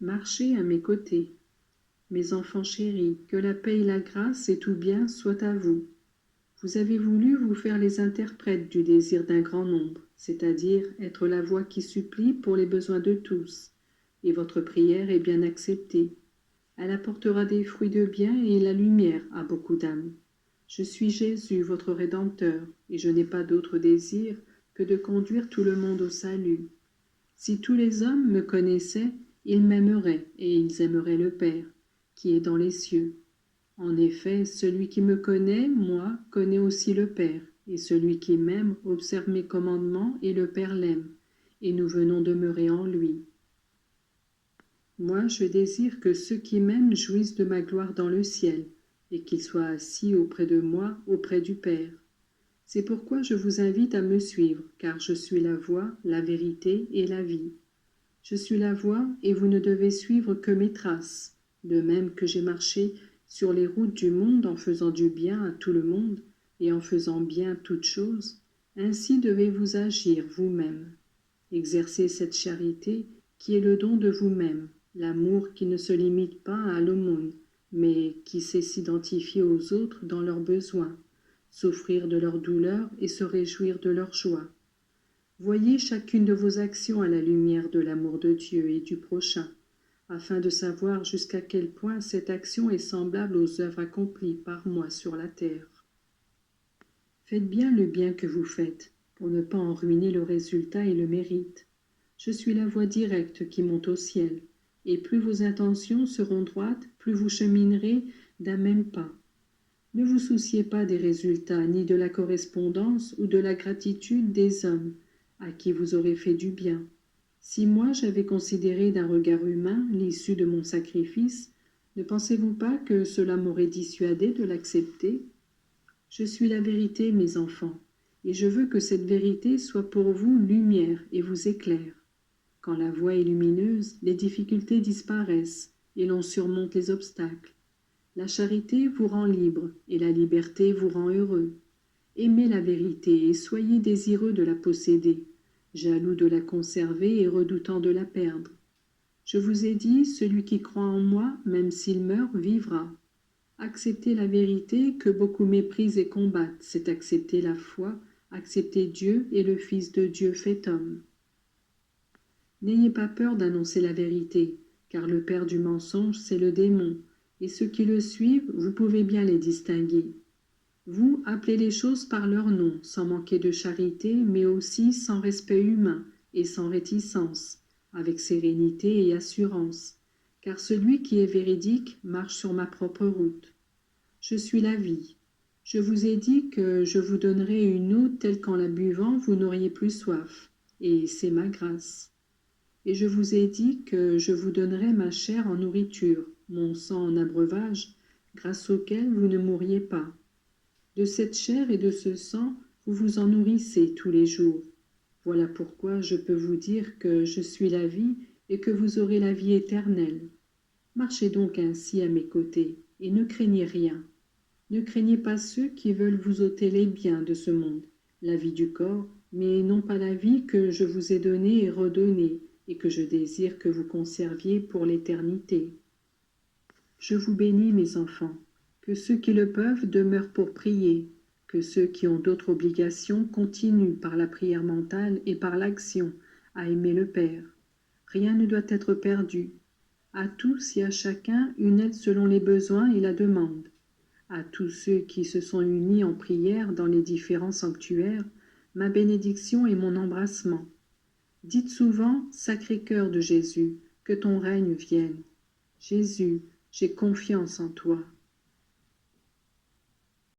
Marchez à mes côtés. Mes enfants chéris, que la paix et la grâce et tout bien soient à vous. Vous avez voulu vous faire les interprètes du désir d'un grand nombre, c'est-à-dire être la voix qui supplie pour les besoins de tous, et votre prière est bien acceptée. Elle apportera des fruits de bien et la lumière à beaucoup d'âmes. Je suis Jésus, votre Rédempteur, et je n'ai pas d'autre désir que de conduire tout le monde au salut. Si tous les hommes me connaissaient, ils m'aimeraient, et ils aimeraient le Père, qui est dans les cieux. En effet, celui qui me connaît, moi, connaît aussi le Père, et celui qui m'aime observe mes commandements, et le Père l'aime, et nous venons demeurer en lui. Moi, je désire que ceux qui m'aiment jouissent de ma gloire dans le ciel, et qu'ils soient assis auprès de moi, auprès du Père. C'est pourquoi je vous invite à me suivre, car je suis la voie, la vérité et la vie. Je suis la voie, et vous ne devez suivre que mes traces, de même que j'ai marché sur les routes du monde en faisant du bien à tout le monde, et en faisant bien toutes choses, ainsi devez-vous agir vous-même. Exercez cette charité qui est le don de vous-même, l'amour qui ne se limite pas à l'aumône, mais qui sait s'identifier aux autres dans leurs besoins, souffrir de leurs douleurs et se réjouir de leur joie. Voyez chacune de vos actions à la lumière de l'amour de Dieu et du prochain, afin de savoir jusqu'à quel point cette action est semblable aux œuvres accomplies par moi sur la terre. Faites bien le bien que vous faites, pour ne pas en ruiner le résultat et le mérite. Je suis la voie directe qui monte au ciel, et plus vos intentions seront droites, plus vous cheminerez d'un même pas. Ne vous souciez pas des résultats, ni de la correspondance ou de la gratitude des hommes, à qui vous aurez fait du bien. Si moi j'avais considéré d'un regard humain l'issue de mon sacrifice, ne pensez-vous pas que cela m'aurait dissuadé de l'accepter? Je suis la vérité, mes enfants, et je veux que cette vérité soit pour vous lumière et vous éclaire. Quand la voie est lumineuse, les difficultés disparaissent, et l'on surmonte les obstacles. La charité vous rend libre, et la liberté vous rend heureux. Aimez la vérité et soyez désireux de la posséder, jaloux de la conserver et redoutant de la perdre. Je vous ai dit, celui qui croit en moi, même s'il meurt, vivra. Accepter la vérité que beaucoup méprisent et combattent, c'est accepter la foi, accepter Dieu et le Fils de Dieu fait homme. N'ayez pas peur d'annoncer la vérité, car le père du mensonge, c'est le démon, et ceux qui le suivent, vous pouvez bien les distinguer. Vous, appelez les choses par leur nom, sans manquer de charité, mais aussi sans respect humain et sans réticence, avec sérénité et assurance, car celui qui est véridique marche sur ma propre route. Je suis la vie. Je vous ai dit que je vous donnerai une eau telle qu'en la buvant vous n'auriez plus soif, et c'est ma grâce. Et je vous ai dit que je vous donnerai ma chair en nourriture, mon sang en abreuvage, grâce auquel vous ne mourriez pas. De cette chair et de ce sang, vous vous en nourrissez tous les jours. Voilà pourquoi je peux vous dire que je suis la vie et que vous aurez la vie éternelle. Marchez donc ainsi à mes côtés, et ne craignez rien. Ne craignez pas ceux qui veulent vous ôter les biens de ce monde, la vie du corps, mais non pas la vie que je vous ai donnée et redonnée, et que je désire que vous conserviez pour l'éternité. Je vous bénis, mes enfants, que ceux qui le peuvent demeurent pour prier, que ceux qui ont d'autres obligations continuent par la prière mentale et par l'action à aimer le Père. Rien ne doit être perdu. À tous et à chacun une aide selon les besoins et la demande. À tous ceux qui se sont unis en prière dans les différents sanctuaires, ma bénédiction et mon embrassement. Dites souvent, Sacré-Cœur de Jésus, que ton règne vienne. Jésus, j'ai confiance en toi.